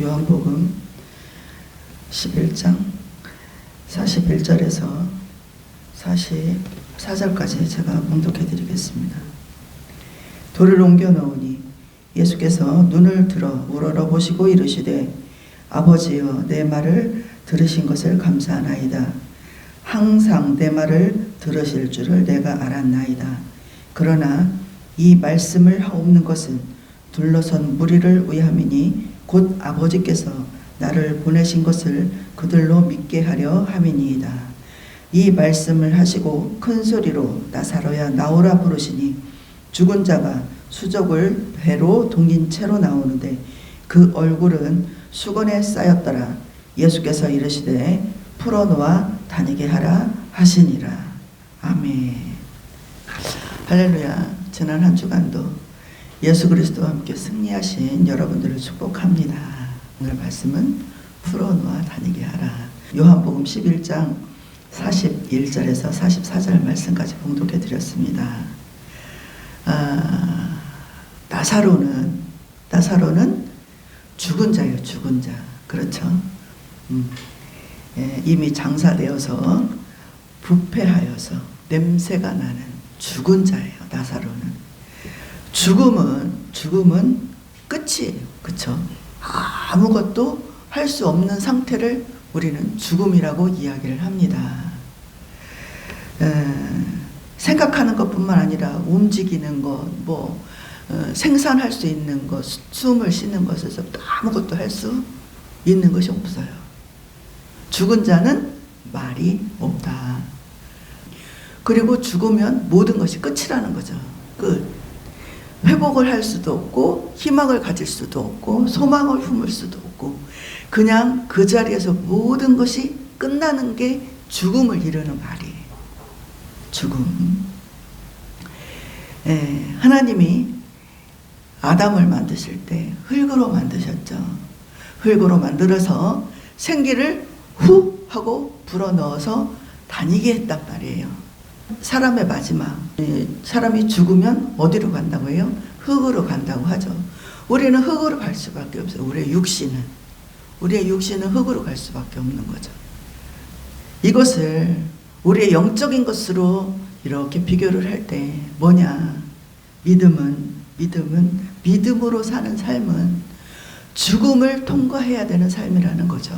요한복음 11장 41절에서 44절까지 제가 봉독해 드리겠습니다. 돌을 옮겨 놓으니 예수께서 눈을 들어 우러러 보시고 이르시되 아버지여 내 말을 들으신 것을 감사하나이다. 항상 내 말을 들으실 줄을 내가 알았나이다. 그러나 이 말씀을 하옵는 것은 둘러선 무리를 위함이니 곧 아버지께서 나를 보내신 것을 그들로 믿게 하려 함이니이다. 이 말씀을 하시고 큰 소리로 나사로야 나오라 부르시니 죽은 자가 수족을 배로 동인 채로 나오는데 그 얼굴은 수건에 쌓였더라. 예수께서 이르시되 풀어놓아 다니게 하라 하시니라. 아멘. 할렐루야. 지난 한 주간도 예수 그리스도와 함께 승리하신 여러분들을 축복합니다. 오늘 말씀은 풀어놓아 다니게 하라. 요한복음 11장 41절에서 44절 말씀까지 봉독해 드렸습니다. 나사로는 죽은 자예요. 죽은 자. 그렇죠? 이미 장사되어서 부패하여서 냄새가 나는 죽은 자예요. 나사로는. 죽음은 끝이에요. 그렇죠? 아무것도 할 수 없는 상태를 우리는 죽음이라고 이야기를 합니다. 생각하는 것뿐만 아니라 움직이는 것, 생산할 수 있는 것, 숨을 쉬는 것에서 아무것도 할 수 있는 것이 없어요. 죽은 자는 말이 없다. 그리고 죽으면 모든 것이 끝이라는 거죠. 끝. 회복을 할 수도 없고 희망을 가질 수도 없고 소망을 품을 수도 없고 그냥 그 자리에서 모든 것이 끝나는 게 죽음을 이루는 말이에요. 죽음. 하나님이 아담을 만드실 때 흙으로 만드셨죠. 흙으로 만들어서 생기를 후 하고 불어넣어서 다니게 했단 말이에요. 사람의 마지막, 사람이 죽으면 어디로 간다고 해요? 흙으로 간다고 하죠. 우리는 흙으로 갈 수밖에 없어요. 우리의 육신은 흙으로 갈 수밖에 없는 거죠. 이것을 우리의 영적인 것으로 이렇게 비교를 할 때 뭐냐? 믿음으로 사는 삶은 죽음을 통과해야 되는 삶이라는 거죠.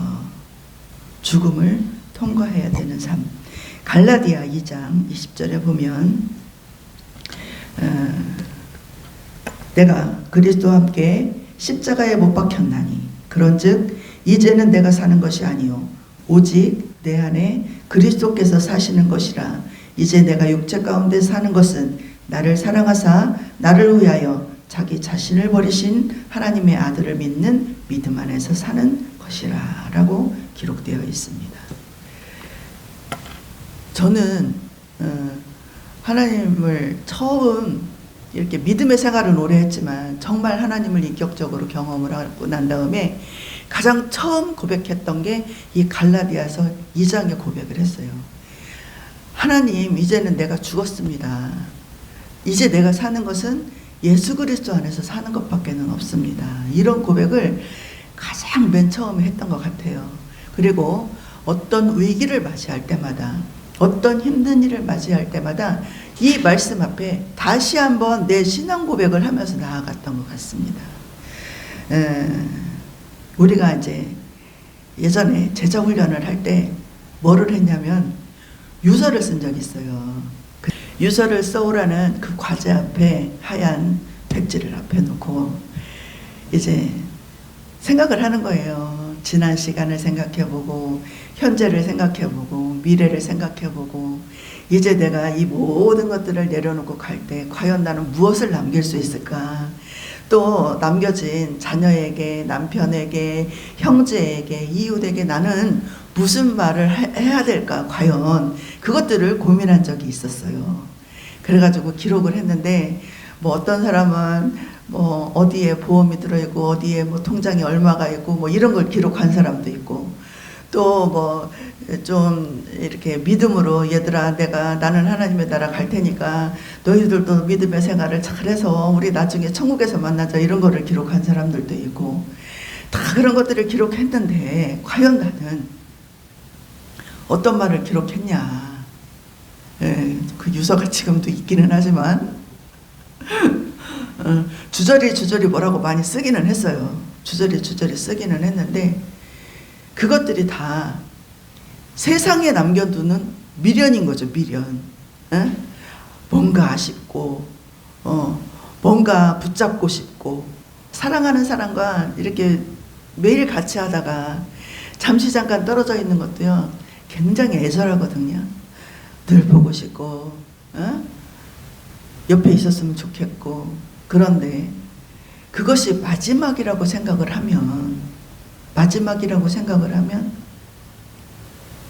죽음을 통과해야 되는 삶. 갈라디아 2장 20절에 보면 내가 그리스도와 함께 십자가에 못 박혔나니 그런즉 이제는 내가 사는 것이 아니요 오직 내 안에 그리스도께서 사시는 것이라. 이제 내가 육체 가운데 사는 것은 나를 사랑하사 나를 위하여 자기 자신을 버리신 하나님의 아들을 믿는 믿음 안에서 사는 것이라 라고 기록되어 있습니다. 저는 하나님을 처음 이렇게 믿음의 생활은 오래 했지만 정말 하나님을 인격적으로 경험을 하고 난 다음에 가장 처음 고백했던 게 이 갈라디아서 2장의 고백을 했어요. 하나님, 이제는 내가 죽었습니다. 이제 내가 사는 것은 예수 그리스도 안에서 사는 것밖에는 없습니다. 이런 고백을 가장 맨 처음에 했던 것 같아요. 그리고 어떤 위기를 맞이할 때마다 어떤 힘든 일을 맞이할 때마다 이 말씀 앞에 다시 한번 내 신앙 고백을 하면서 나아갔던 것 같습니다. 우리가 이제 예전에 제자 훈련을 할 때 뭐를 했냐면 유서를 쓴 적이 있어요. 그 유서를 써오라는 그 과제 앞에 하얀 백지를 앞에 놓고 이제 생각을 하는 거예요. 지난 시간을 생각해보고 현재를 생각해보고 미래를 생각해보고 이제 내가 이 모든 것들을 내려놓고 갈 때 과연 나는 무엇을 남길 수 있을까? 또 남겨진 자녀에게, 남편에게, 형제에게, 이웃에게 나는 무슨 말을 해야 될까? 과연 그것들을 고민한 적이 있었어요. 그래가지고 기록을 했는데 어떤 사람은 어디에 보험이 들어있고 어디에 통장에 얼마가 있고 이런 걸 기록한 사람도 있고 또 좀 이렇게 믿음으로 얘들아 나는 하나님의 나라 갈 테니까 너희들도 믿음의 생활을 잘해서 우리 나중에 천국에서 만나자 이런 거를 기록한 사람들도 있고 다 그런 것들을 기록했는데 과연 나는 어떤 말을 기록했냐. 그 유서가 지금도 있기는 하지만 주저리 뭐라고 많이 쓰기는 했어요. 주저리 쓰기는 했는데 그것들이 다 세상에 남겨두는 미련인 거죠. 미련. 뭔가 아쉽고 뭔가 붙잡고 싶고, 사랑하는 사람과 이렇게 매일 같이 하다가 잠시 잠깐 떨어져 있는 것도요 굉장히 애절하거든요. 늘 보고 싶고 옆에 있었으면 좋겠고. 그런데 그것이 마지막이라고 생각을 하면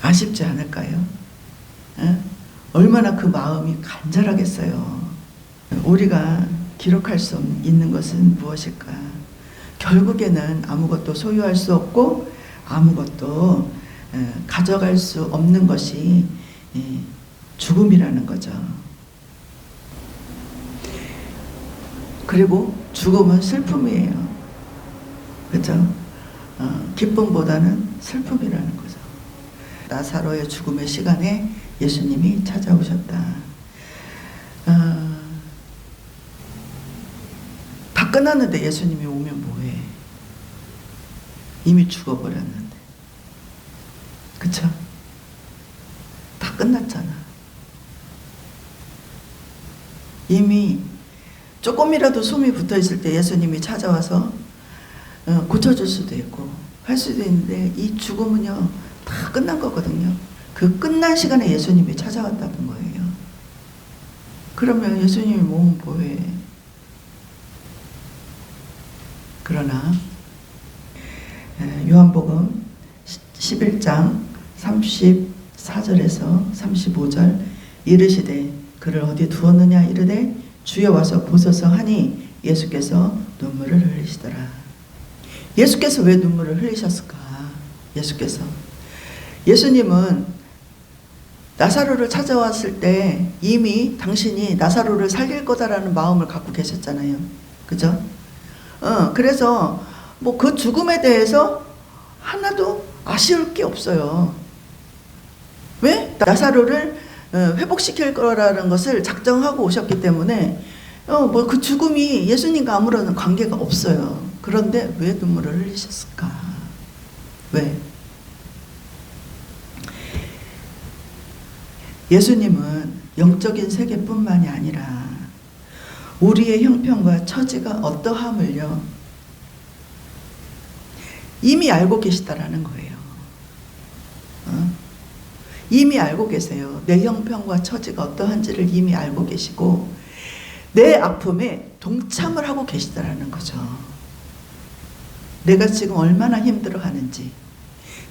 아쉽지 않을까요? 얼마나 그 마음이 간절하겠어요. 우리가 기록할 수 있는 것은 무엇일까? 결국에는 아무것도 소유할 수 없고 아무것도 가져갈 수 없는 것이 죽음이라는 거죠. 그리고 죽음은 슬픔이에요. 그렇죠? 기쁨보다는 슬픔이라는 거죠. 나사로의 죽음의 시간에 예수님이 찾아오셨다. 다 끝났는데 예수님이 오면 뭐해? 이미 죽어버렸는데. 그쵸? 다 끝났잖아. 이미 조금이라도 숨이 붙어있을 때 예수님이 찾아와서 고쳐줄 수도 있고 할 수도 있는데, 이 죽음은요 다 끝난 거거든요. 그 끝난 시간에 예수님이 찾아왔다는 거예요. 그러면 예수님이 몸은 뭐해? 그러나 요한복음 11장 34절에서 35절 이르시되 그를 어디 두었느냐 이르되 주여 와서 보소서 하니 예수께서 눈물을 흘리시더라. 예수께서 왜 눈물을 흘리셨을까? 예수님은 나사로를 찾아왔을 때 이미 당신이 나사로를 살릴 거다라는 마음을 갖고 계셨잖아요. 그죠? 그래서 뭐 그 죽음에 대해서 하나도 아쉬울 게 없어요. 왜? 나사로를 회복시킬 거라는 것을 작정하고 오셨기 때문에 뭐 그 죽음이 예수님과 아무런 관계가 없어요. 그런데 왜 눈물을 흘리셨을까? 왜? 예수님은 영적인 세계뿐만이 아니라 우리의 형편과 처지가 어떠함을요 이미 알고 계시다라는 거예요. 이미 알고 계세요. 내 형편과 처지가 어떠한지를 이미 알고 계시고 내 아픔에 동참을 하고 계시다라는 거죠. 내가 지금 얼마나 힘들어하는지,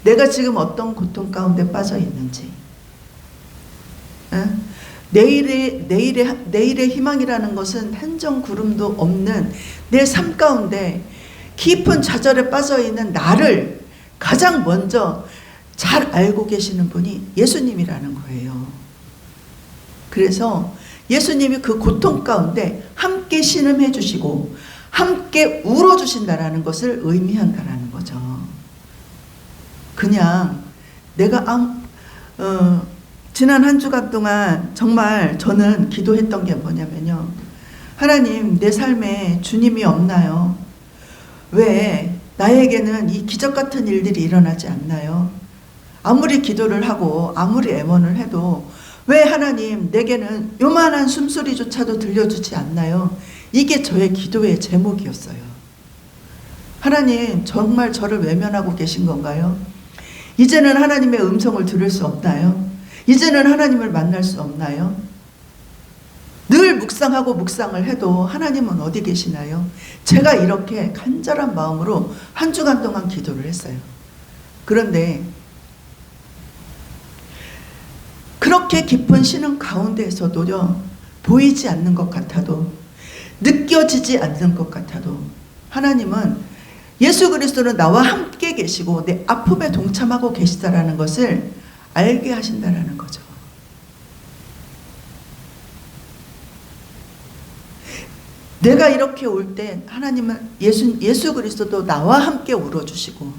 내가 지금 어떤 고통 가운데 빠져 있는지, 내일의 희망이라는 것은 한 점 구름도 없는 내 삶 가운데 깊은 좌절에 빠져 있는 나를 가장 먼저 잘 알고 계시는 분이 예수님이라는 거예요. 그래서 예수님이 그 고통 가운데 함께 신음해 주시고 함께 울어 주신다라는 것을 의미한다라는 거죠. 그냥 내가 지난 한 주간 동안 정말 저는 기도했던 게 뭐냐면요, 하나님, 내 삶에 주님이 없나요? 왜 나에게는 이 기적 같은 일들이 일어나지 않나요? 아무리 기도를 하고 아무리 애원을 해도 왜 하나님 내게는 요만한 숨소리조차도 들려주지 않나요? 이게 저의 기도의 제목이었어요. 하나님, 정말 저를 외면하고 계신 건가요? 이제는 하나님의 음성을 들을 수 없나요? 이제는 하나님을 만날 수 없나요? 늘 묵상하고 묵상을 해도 하나님은 어디 계시나요? 제가 이렇게 간절한 마음으로 한 주간 동안 기도를 했어요. 그런데 그렇게 깊은 신음 가운데에서도요, 보이지 않는 것 같아도, 느껴지지 않는 것 같아도 하나님은 예수 그리스도는 나와 함께 계시고 내 아픔에 동참하고 계시다라는 것을 알게 하신다라는 거죠. 내가 이렇게 울 때 하나님은 예수 그리스도도 나와 함께 울어주시고,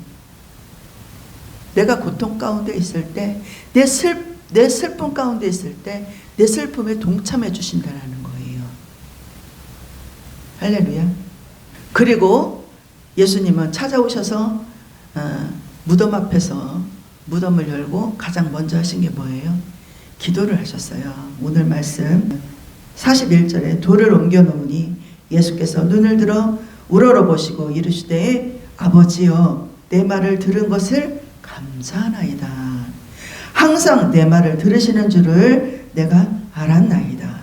내가 고통 가운데 있을 때, 내 슬픔 가운데 있을 때 내 슬픔에 동참해 주신다는 거예요. 할렐루야. 그리고 예수님은 찾아오셔서 무덤 앞에서 무덤을 열고 가장 먼저 하신 게 뭐예요? 기도를 하셨어요. 오늘 말씀 41절에 돌을 옮겨 놓으니 예수께서 눈을 들어 우러러보시고 이르시되 아버지여 내 말을 들은 것을 감사하나이다. 항상 내 말을 들으시는 줄을 내가 알았나이다.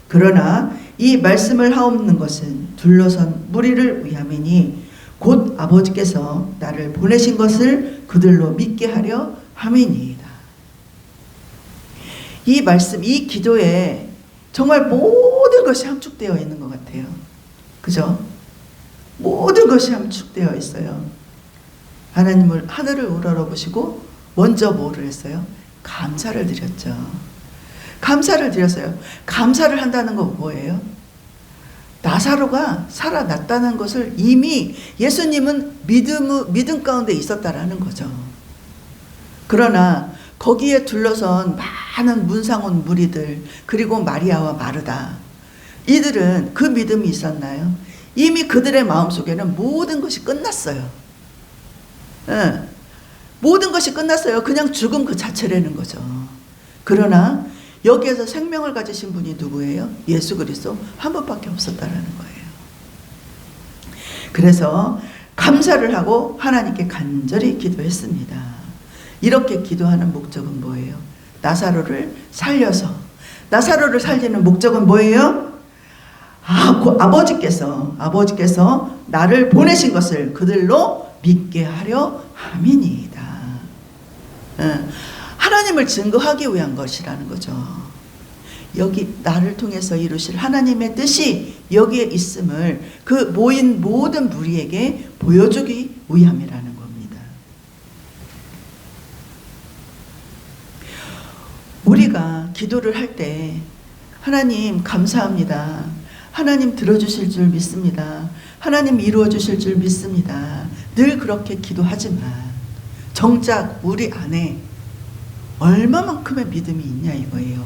그러나 이 말씀을 하옵는 것은 둘러선 무리를 위함이니 곧 아버지께서 나를 보내신 것을 그들로 믿게 하려 함이니이다. 이 말씀, 이 기도에 정말 모든 것이 함축되어 있는 것 같아요. 그죠? 모든 것이 함축되어 있어요. 하늘을 우러러보시고 먼저 뭐를 했어요? 감사를 드렸죠. 감사를 드렸어요. 감사를 한다는 건 뭐예요? 나사로가 살아났다는 것을 이미 예수님은 믿음 가운데 있었다라는 거죠. 그러나 거기에 둘러선 많은 문상온 무리들, 그리고 마리아와 마르다, 이들은 그 믿음이 있었나요? 이미 그들의 마음속에는 모든 것이 끝났어요. 모든 것이 끝났어요. 그냥 죽음 그 자체라는 거죠. 그러나 여기에서 생명을 가지신 분이 누구예요? 예수 그리스도 한 분밖에 없었다라는 거예요. 그래서 감사를 하고 하나님께 간절히 기도했습니다. 이렇게 기도하는 목적은 뭐예요? 나사로를 살려서, 나사로를 살리는 목적은 뭐예요? 아버지께서 나를 보내신 것을 그들로 믿게 하려 함이니이다. 하나님을 증거하기 위한 것이라는 거죠. 여기 나를 통해서 이루실 하나님의 뜻이 여기에 있음을 그 모인 모든 무리에게 보여주기 위함이라는 겁니다. 우리가 기도를 할 때 하나님 감사합니다. 하나님 들어주실 줄 믿습니다. 하나님 이루어 주실 줄 믿습니다. 늘 그렇게 기도하지만 정작 우리 안에 얼마만큼의 믿음이 있냐 이거예요.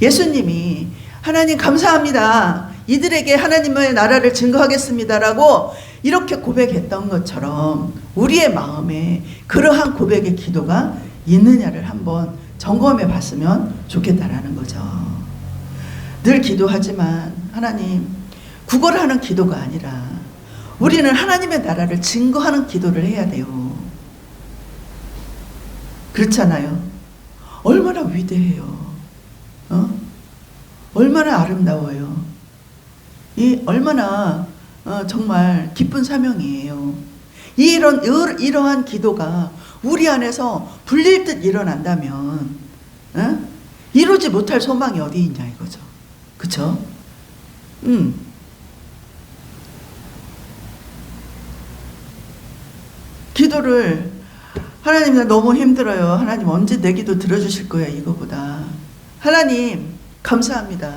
예수님이 하나님 감사합니다. 이들에게 하나님의 나라를 증거하겠습니다라고 이렇게 고백했던 것처럼 우리의 마음에 그러한 고백의 기도가 있느냐를 한번 점검해 봤으면 좋겠다라는 거죠. 늘 기도하지만 하나님 구걸하는 기도가 아니라 우리는 하나님의 나라를 증거하는 기도를 해야 돼요. 그렇잖아요. 얼마나 위대해요. 얼마나 아름다워요. 얼마나 정말 기쁜 사명이에요. 이러한 기도가 우리 안에서 불릴 듯 일어난다면 이루지 못할 소망이 어디 있냐 이거죠. 그쵸? 기도를 하나님 나 너무 힘들어요. 하나님 언제 내 기도 들어주실 거야 이거보다 하나님 감사합니다.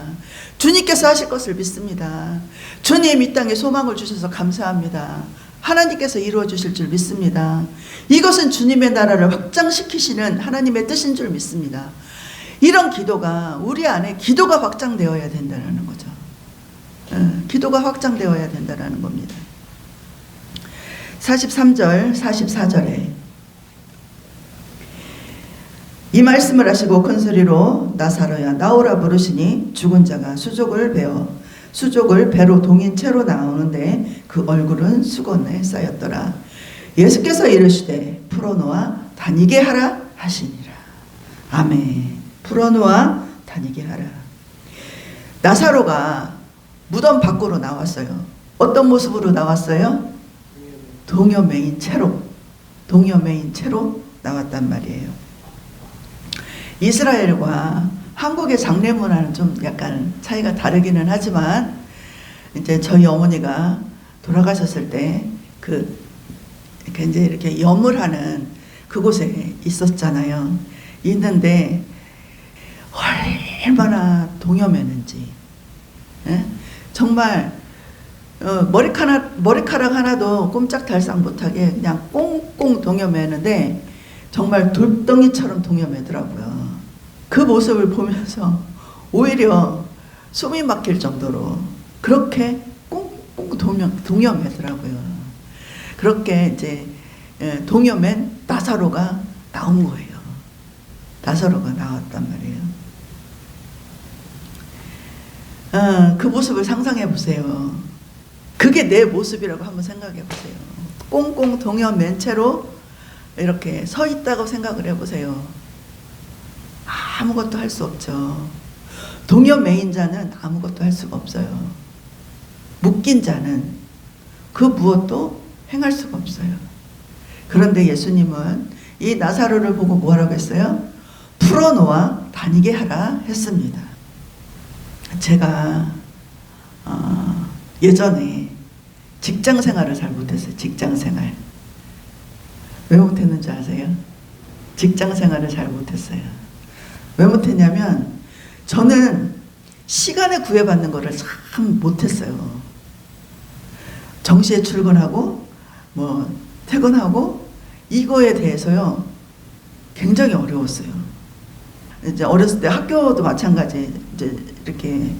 주님께서 하실 것을 믿습니다. 주님 이 땅에 소망을 주셔서 감사합니다. 하나님께서 이루어 주실 줄 믿습니다. 이것은 주님의 나라를 확장시키시는 하나님의 뜻인 줄 믿습니다. 이런 기도가 우리 안에 기도가 확장되어야 된다는 거죠. 기도가 확장되어야 된다는 겁니다. 43절 44절에 이 말씀을 하시고 큰 소리로 나사로야 나오라 부르시니 죽은 자가 수족을 배로 동인 채로 나오는데 그 얼굴은 수건에 쌓였더라. 예수께서 이르시되 풀어놓아 다니게 하라 하시니라. 아멘. 풀어놓아 다니게 하라. 나사로가 무덤 밖으로 나왔어요. 어떤 모습으로 나왔어요? 동여매인 채로 나왔단 말이에요. 이스라엘과 한국의 장례 문화는 좀 약간 차이가 다르기는 하지만 이제 저희 어머니가 돌아가셨을 때 이제 이렇게 염을 그곳에 있었잖아요. 있는데 얼마나 동여매는지 정말 머리카락 하나도 꼼짝달싹 못하게 그냥 꽁꽁 동여매는데 정말 돌덩이처럼 동여매더라고요. 그 모습을 보면서 오히려 숨이 막힐 정도로 그렇게 꽁꽁 동여매더라고요. 그렇게 이제 동여맨 나사로가 나온 거예요. 나사로가 나왔단 말이에요. 그 모습을 상상해 보세요. 그게 내 모습이라고 한번 생각해 보세요. 꽁꽁 동여맨 채로 이렇게 서 있다고 생각을 해 보세요. 아무것도 할 수 없죠. 동여매인 자는 아무것도 할 수가 없어요. 묶인 자는 그 무엇도 행할 수가 없어요. 그런데 예수님은 이 나사로를 보고 뭐라고 했어요? 풀어놓아 다니게 하라 했습니다. 제가 예전에 직장 생활을 잘 못했어요. 직장 생활. 왜 못했는지 아세요? 직장 생활을 잘 못했어요. 왜 못했냐면 저는 시간에 구애받는 거를 참 못했어요. 정시에 출근하고 뭐 퇴근하고 이거에 대해서요 굉장히 어려웠어요. 이제 어렸을 때 학교도 마찬가지. 이제 이렇게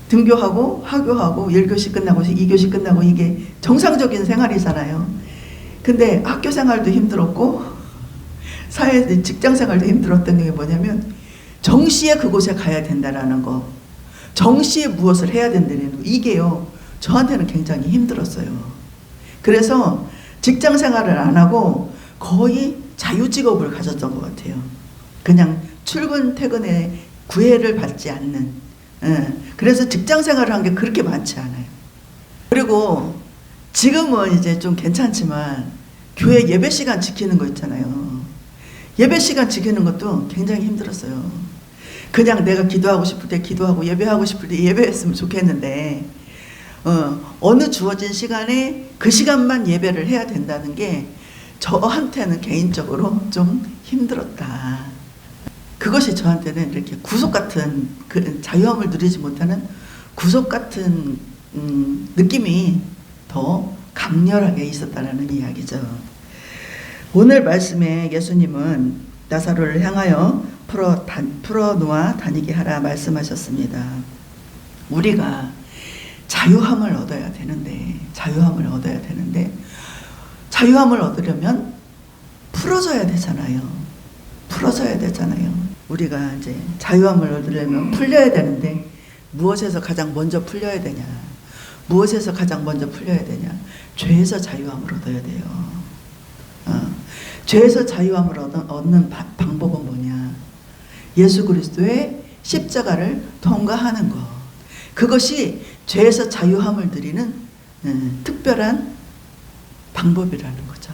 등교하고 하교하고 1교시 끝나고 2교시 끝나고 이게 정상적인 생활이잖아요. 근데 학교 생활도 힘들었고 직장 생활도 힘들었던 게 뭐냐면 정시에 그곳에 가야 된다라는 거, 정시에 무엇을 해야 된다는 거, 이게요 저한테는 굉장히 힘들었어요. 그래서 직장 생활을 안 하고 거의 자유직업을 가졌던 것 같아요. 그냥 출근 퇴근에 구애를 받지 않는. 그래서 직장 생활을 한 게 그렇게 많지 않아요. 그리고 지금은 이제 좀 괜찮지만 교회 예배 시간 지키는 거 있잖아요. 예배 시간 지키는 것도 굉장히 힘들었어요. 그냥 내가 기도하고 싶을 때 기도하고 예배하고 싶을 때 예배했으면 좋겠는데 어느 주어진 시간에 그 시간만 예배를 해야 된다는 게 저한테는 개인적으로 좀 힘들었다. 그것이 저한테는 이렇게 구속 같은 그 자유함을 누리지 못하는 구속 같은 느낌이 더 강렬하게 있었다는 이야기죠. 오늘 말씀에 예수님은 나사로를 향하여 풀어놓아 다니게 하라 말씀하셨습니다. 우리가 자유함을 얻어야 되는데 자유함을 얻으려면 풀어져야 되잖아요. 우리가 이제 자유함을 얻으려면 풀려야 되는데 무엇에서 가장 먼저 풀려야 되냐? 죄에서 자유함을 얻어야 돼요. 죄에서 자유함을 얻는 방법은 뭐냐? 예수 그리스도의 십자가를 통과하는 것. 그것이 죄에서 자유함을 누리는 특별한 방법이라는 거죠.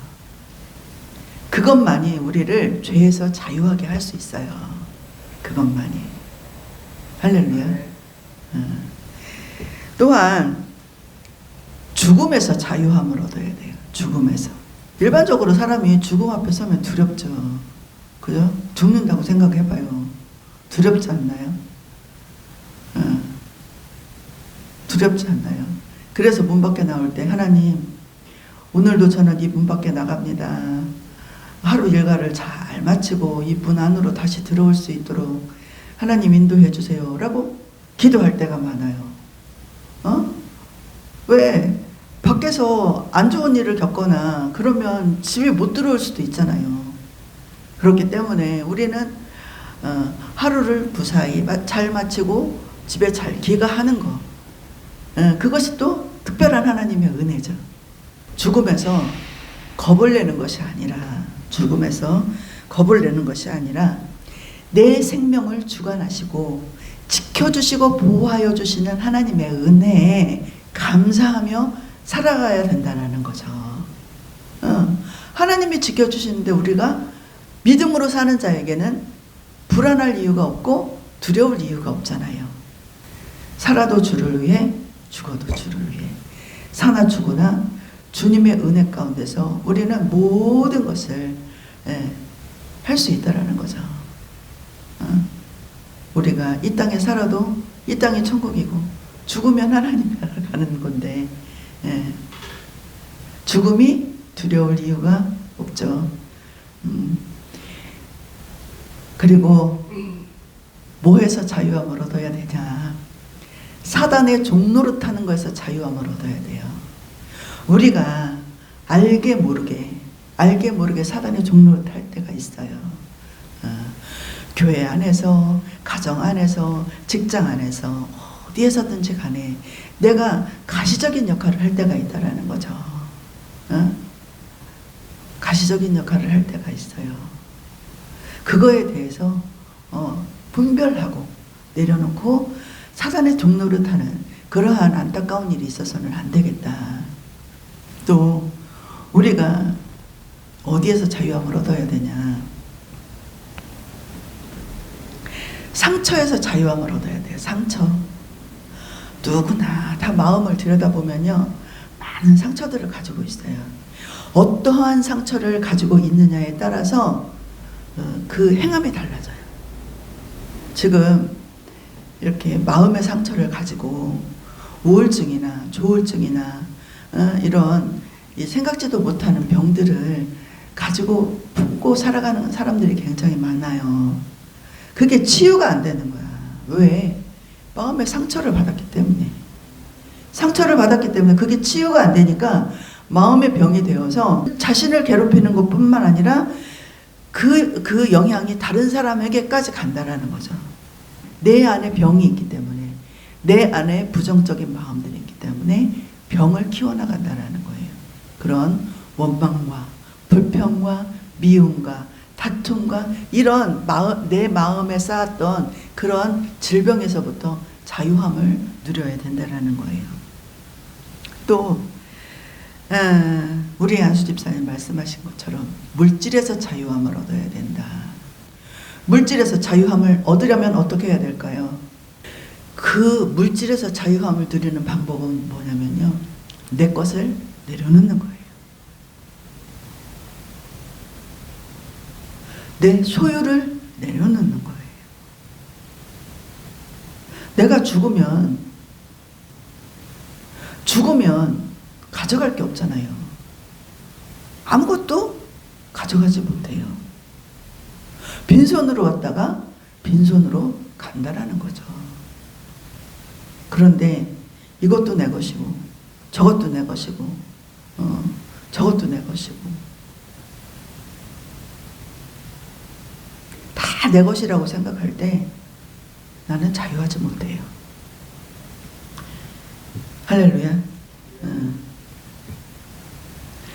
그것만이 우리를 죄에서 자유하게 할 수 있어요. 그것만이. 할렐루야. 또한 죽음에서 자유함을 얻어야 돼요. 죽음에서. 일반적으로 사람이 죽음 앞에 서면 두렵죠. 그죠? 죽는다고 생각해봐요. 두렵지 않나요? 두렵지 않나요? 그래서 문 밖에 나올 때 하나님, 오늘도 저는 이 문 밖에 나갑니다. 하루 일과를 잘 마치고 이 문 안으로 다시 들어올 수 있도록 하나님 인도해 주세요 라고 기도할 때가 많아요. 왜? 밖에서 안 좋은 일을 겪거나 그러면 집에 못 들어올 수도 있잖아요. 그렇기 때문에 우리는 하루를 무사히 잘 마치고 집에 잘 귀가하는 거, 그것이 또 특별한 하나님의 은혜죠. 죽음에서 겁을 내는 것이 아니라 내 생명을 주관하시고 지켜주시고 보호하여 주시는 하나님의 은혜에 감사하며 살아가야 된다는 거죠. 하나님이 지켜주시는데 우리가 믿음으로 사는 자에게는 불안할 이유가 없고 두려울 이유가 없잖아요. 살아도 주를 위해, 죽어도 주를 위해. 사나 죽으나 주님의 은혜 가운데서 우리는 모든 것을 할 수 있다라는 거죠. 우리가 이 땅에 살아도 이 땅이 천국이고 죽으면 하나님 나라 가는 건데 예. 죽음이 두려울 이유가 없죠. 그리고 뭐에서 자유함을 얻어야 되냐? 사단의 종노릇하는 것에서 자유함을 얻어야 돼요. 우리가 알게 모르게 사단의 종노릇할 때가 있어요. 교회 안에서, 가정 안에서, 직장 안에서 어디에서든지 간에 내가 가시적인 역할을 할 때가 있다라는 거죠. 가시적인 역할을 할 때가 있어요. 그거에 대해서 분별하고 내려놓고 사단의 종노릇하는 그러한 안타까운 일이 있어서는 안 되겠다. 또 우리가 어디에서 자유함을 얻어야 되냐? 상처에서 자유함을 얻어야 돼요. 상처. 누구나 다 마음을 들여다보면요, 많은 상처들을 가지고 있어요. 어떠한 상처를 가지고 있느냐에 따라서 그 행함이 달라져요. 지금 이렇게 마음의 상처를 가지고 우울증이나 조울증이나 이런 생각지도 못하는 병들을 가지고 품고 살아가는 사람들이 굉장히 많아요. 그게 치유가 안 되는 거야. 왜? 마음의 상처를 받았기 때문에. 상처를 받았기 때문에 그게 치유가 안 되니까 마음의 병이 되어서 자신을 괴롭히는 것뿐만 아니라 그 영향이 다른 사람에게까지 간다라는 거죠. 내 안에 병이 있기 때문에, 내 안에 부정적인 마음들이 있기 때문에 병을 키워나간다라는 거예요. 그런 원망과 불평과 미움과 다툼과 이런 내 마음에 쌓았던 그런 질병에서부터 자유함을 누려야 된다라는 거예요. 또 우리 안수 집사님 말씀하신 것처럼 물질에서 자유함을 얻어야 된다. 물질에서 자유함을 얻으려면 어떻게 해야 될까요? 그 물질에서 자유함을 누리는 방법은 뭐냐면요, 내 것을 내려놓는 거예요. 내 소유를 내려놓는 거예요. 내가 죽으면 가져갈 게 없잖아요. 아무것도 가져가지 못해요. 빈손으로 왔다가 빈손으로 간다라는 거죠. 그런데 이것도 내 것이고 저것도 내 것이고 저것도 내 것이고 다 내 것이라고 생각할 때 나는 자유하지 못해요. 할렐루야.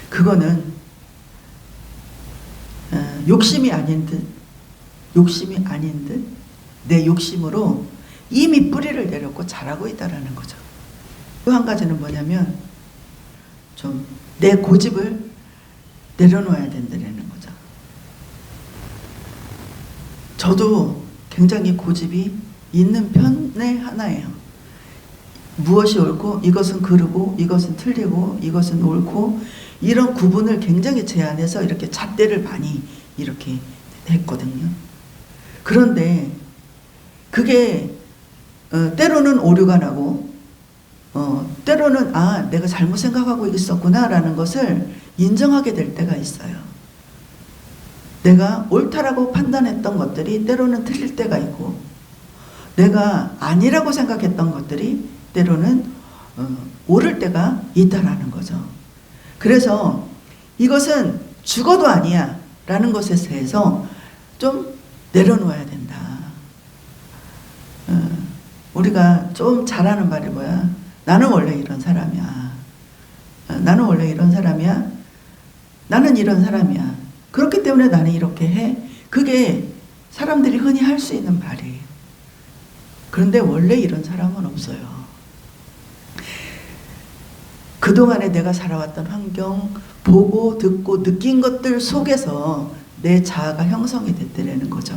그거는 욕심이 아닌 듯 내 욕심으로 이미 뿌리를 내렸고 자라고 있다라는 거죠. 또 한 가지는 뭐냐면 좀 내 고집을 내려놓아야 된다는 거죠. 저도 굉장히 고집이 있는 편의 하나예요. 무엇이 옳고 이것은 그르고 이것은 틀리고 이것은 옳고 이런 구분을 굉장히 제 안에서 이렇게 잣대를 많이 이렇게 했거든요. 그런데 그게 때로는 오류가 나고 때로는 내가 잘못 생각하고 있었구나 라는 것을 인정하게 될 때가 있어요. 내가 옳다라고 판단했던 것들이 때로는 틀릴 때가 있고 내가 아니라고 생각했던 것들이 때로는 옳을 때가 있다라는 거죠. 그래서 이것은 죽어도 아니야 라는 것에 대해서 좀 내려놓아야 된다. 우리가 좀 잘하는 말이 뭐야? 나는 원래 이런 사람이야. 나는 원래 이런 사람이야. 나는 이런 사람이야. 그렇기 때문에 나는 이렇게 해. 그게 사람들이 흔히 할 수 있는 말이에요. 그런데 원래 이런 사람은 없어요. 그동안에 내가 살아왔던 환경, 보고 듣고 느낀 것들 속에서 내 자아가 형성이 됐다는 거죠.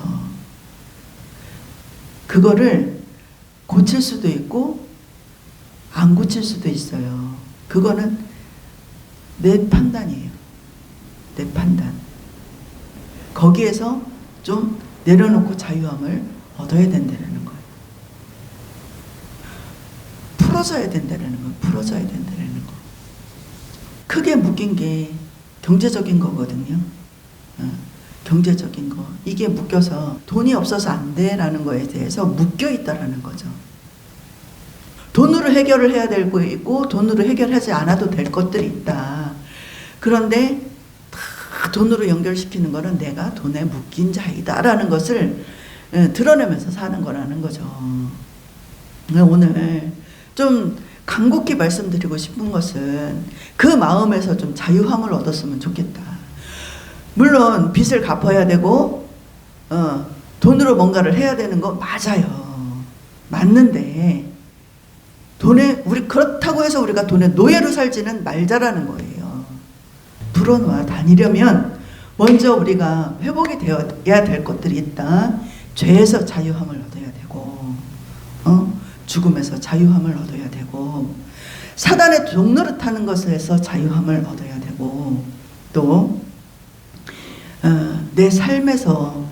그거를 고칠 수도 있고 안 고칠 수도 있어요. 그거는 내 판단이에요. 내 판단. 거기에서 좀 내려놓고 자유함을 얻어야 된다는 거예요. 풀어져야 된다는 거예요. 풀어져야 된다는 거. 크게 묶인 게 경제적인 거거든요. 경제적인 거. 이게 묶여서 돈이 없어서 안 돼라는 거에 대해서 묶여 있다라는 거죠. 돈으로 해결을 해야 될 거 있고 돈으로 해결하지 않아도 될 것들이 있다. 그런데 다 돈으로 연결시키는 거는 내가 돈에 묶인 자이다라는 것을 드러내면서 사는 거라는 거죠. 오늘 좀 간곡히 말씀드리고 싶은 것은 그 마음에서 좀 자유함을 얻었으면 좋겠다. 물론 빚을 갚아야 되고 돈으로 뭔가를 해야 되는 거 맞아요. 맞는데 우리 그렇다고 해서 우리가 돈의 노예로 살지는 말자라는 거예요. 불어놓아 다니려면 먼저 우리가 회복이 되어야 될 것들이 있다. 죄에서 자유함을 얻어야 되고 죽음에서 자유함을 얻어야 되고 사단의 종노릇하는 것에서 자유함을 얻어야 되고 또 내 삶에서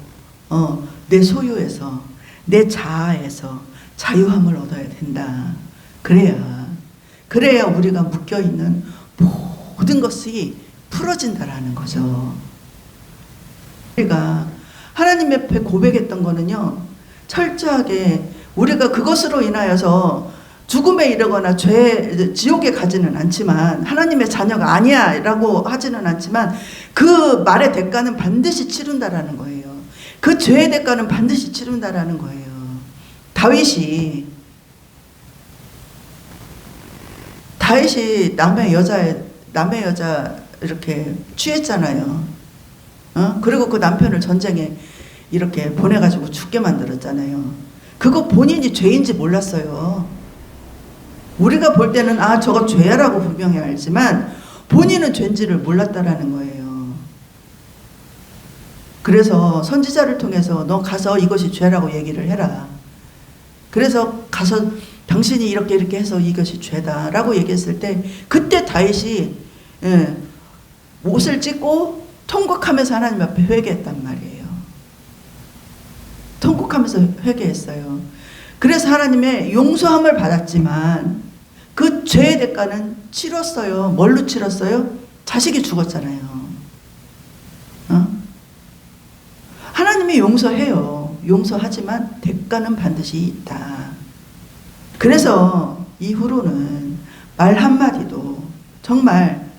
내 소유에서 내 자아에서 자유함을 얻어야 된다. 그래야 우리가 묶여있는 모든 것이 풀어진다라는 거죠. 우리가 하나님 앞에 고백했던 거는요, 철저하게 우리가 그것으로 인하여서 죽음에 이르거나 지옥에 가지는 않지만, 하나님의 자녀가 아니야 라고 하지는 않지만 그 말의 대가는 반드시 치른다라는 거예요. 그 죄의 대가는 반드시 치른다라는 거예요. 다윗이 남의 여자 이렇게 취했잖아요. 그리고 그 남편을 전쟁에 이렇게 보내가지고 죽게 만들었잖아요. 그거 본인이 죄인지 몰랐어요. 우리가 볼 때는 저거 죄야라고 분명히 알지만 본인은 죄인지를 몰랐다라는 거예요. 그래서 선지자를 통해서 너 가서 이것이 죄라고 얘기를 해라. 그래서 가서 당신이 이렇게 해서 이것이 죄다라고 얘기했을 때 그때 다윗이 옷을 찢고 통곡하면서 하나님 앞에 회개했단 말이에요. 통곡하면서 회개했어요. 그래서 하나님의 용서함을 받았지만 그 죄의 대가는 치렀어요. 뭘로 치렀어요? 자식이 죽었잖아요. 하나님이 용서해요. 용서하지만 대가는 반드시 있다. 그래서 이후로는 말 한마디도 정말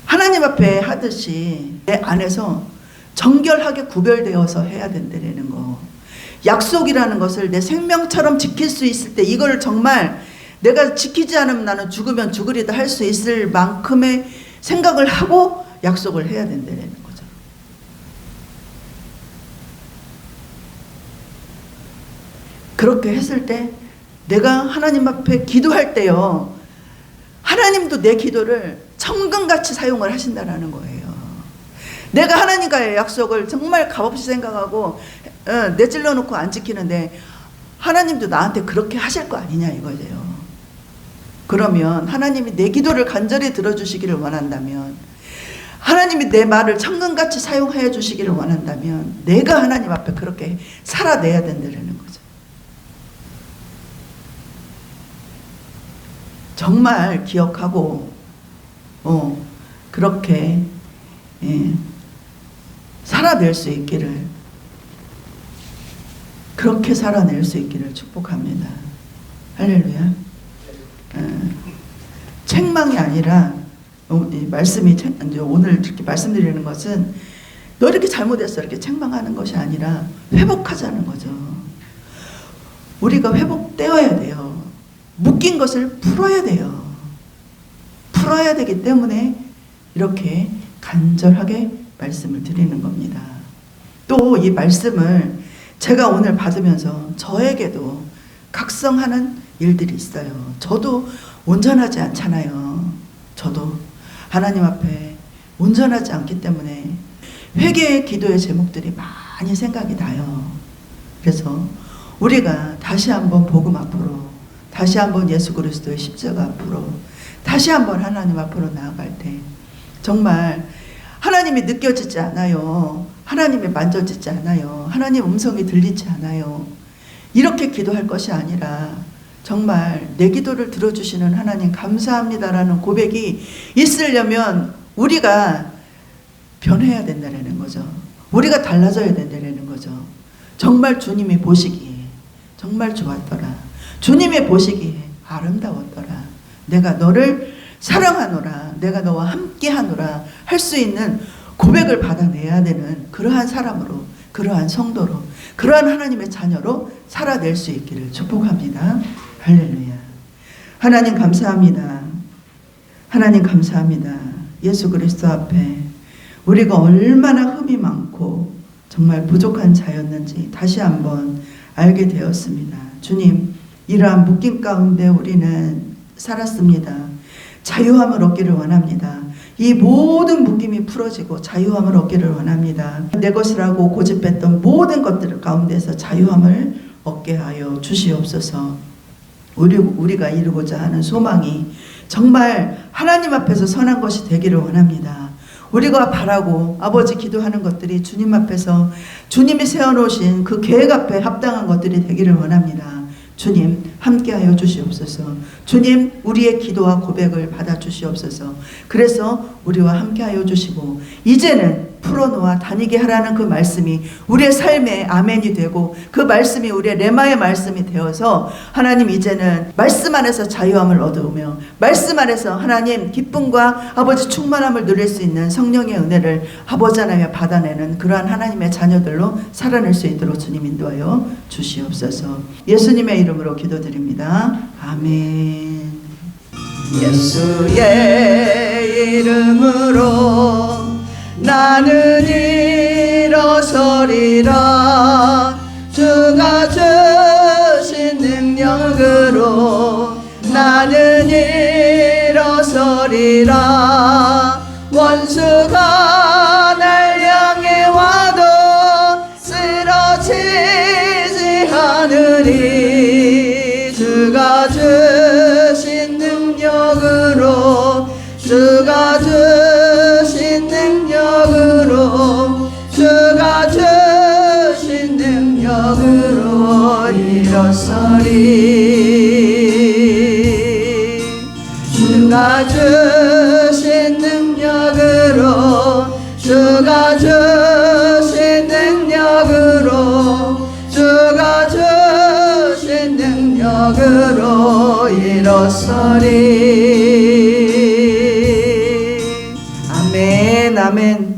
하나님 앞에 하듯이 내 안에서 정결하게 구별되어서 해야 된다는 거. 약속이라는 것을 내 생명처럼 지킬 수 있을 때 이걸 정말 내가 지키지 않으면 나는 죽으면 죽으리다 할 수 있을 만큼의 생각을 하고 약속을 해야 된다는 거죠. 그렇게 했을 때 내가 하나님 앞에 기도할 때요, 하나님도 내 기도를 천금같이 사용을 하신다는 거예요. 내가 하나님과의 약속을 정말 값없이 생각하고 내찔러 놓고 안 지키는데 하나님도 나한테 그렇게 하실 거 아니냐 이거예요. 그러면 하나님이 내 기도를 간절히 들어주시기를 원한다면, 하나님이 내 말을 천금같이 사용해 주시기를 원한다면 내가 하나님 앞에 그렇게 살아내야 된다는 거죠. 정말 기억하고 그렇게 살아낼 수 있기를, 그렇게 살아낼 수 있기를 축복합니다. 할렐루야. 책망이 아니라 말씀이 오늘 이렇게 말씀드리는 것은 너 이렇게 잘못했어 이렇게 책망하는 것이 아니라 회복하자는 거죠. 우리가 회복되어야 돼요. 묶인 것을 풀어야 돼요. 풀어야 되기 때문에 이렇게 간절하게 말씀을 드리는 겁니다. 또 이 말씀을 제가 오늘 받으면서 저에게도 각성하는 일들이 있어요. 저도 온전하지 않잖아요. 저도 하나님 앞에 온전하지 않기 때문에 회개의 기도의 제목들이 많이 생각이 나요. 그래서 우리가 다시 한번 복음 앞으로, 다시 한번 예수 그리스도의 십자가 앞으로, 다시 한번 하나님 앞으로 나아갈 때 정말 하나님이 느껴지지 않아요. 하나님이 만져지지 않아요. 하나님 음성이 들리지 않아요. 이렇게 기도할 것이 아니라 정말 내 기도를 들어주시는 하나님 감사합니다라는 고백이 있으려면 우리가 변해야 된다는 거죠. 우리가 달라져야 된다는 거죠. 정말 주님이 보시기에 정말 좋았더라. 주님이 보시기에 아름다웠더라. 내가 너를 사랑하노라. 내가 너와 함께하노라. 할 수 있는 고백을 받아내야 되는 그러한 사람으로, 그러한 성도로, 그러한 하나님의 자녀로 살아낼 수 있기를 축복합니다. 할렐루야. 하나님 감사합니다. 하나님 감사합니다. 예수 그리스도 앞에 우리가 얼마나 흠이 많고 정말 부족한 자였는지 다시 한번 알게 되었습니다. 주님, 이러한 묶임 가운데 우리는 살았습니다. 자유함을 얻기를 원합니다. 이 모든 묶임이 풀어지고 자유함을 얻기를 원합니다. 내 것이라고 고집했던 모든 것들 가운데서 자유함을 얻게 하여 주시옵소서. 우리가 이루고자 하는 소망이 정말 하나님 앞에서 선한 것이 되기를 원합니다. 우리가 바라고 아버지 기도하는 것들이 주님 앞에서 주님이 세워놓으신 그 계획 앞에 합당한 것들이 되기를 원합니다. 주님 함께하여 주시옵소서. 주님 우리의 기도와 고백을 받아 주시옵소서. 그래서 우리와 함께하여 주시고 이제는 풀어놓아 다니게 하라는 그 말씀이 우리의 삶의 아멘이 되고 그 말씀이 우리의 레마의 말씀이 되어서 하나님 이제는 말씀 안에서 자유함을 얻으며 말씀 안에서 하나님 기쁨과 아버지 충만함을 누릴 수 있는 성령의 은혜를 아버지 하나님에 받아내는 그러한 하나님의 자녀들로 살아낼 수 있도록 주님 인도하여 주시옵소서. 예수님의 이름으로 기도드립니다. 아멘. 예수의 이름으로 나는 일어서리라. 주가 주신 능력으로 나는 일어서리라. 원수가 날 향해 와도 쓰러지지 않으리. 주가 주신 능력으로 주가 주신 능력으로 주가 주신 능력으로 일어서리. 주가 주신 능력으로 주가 주신 능력으로 주가 주신 능력으로 일어서리. 아멘 아멘.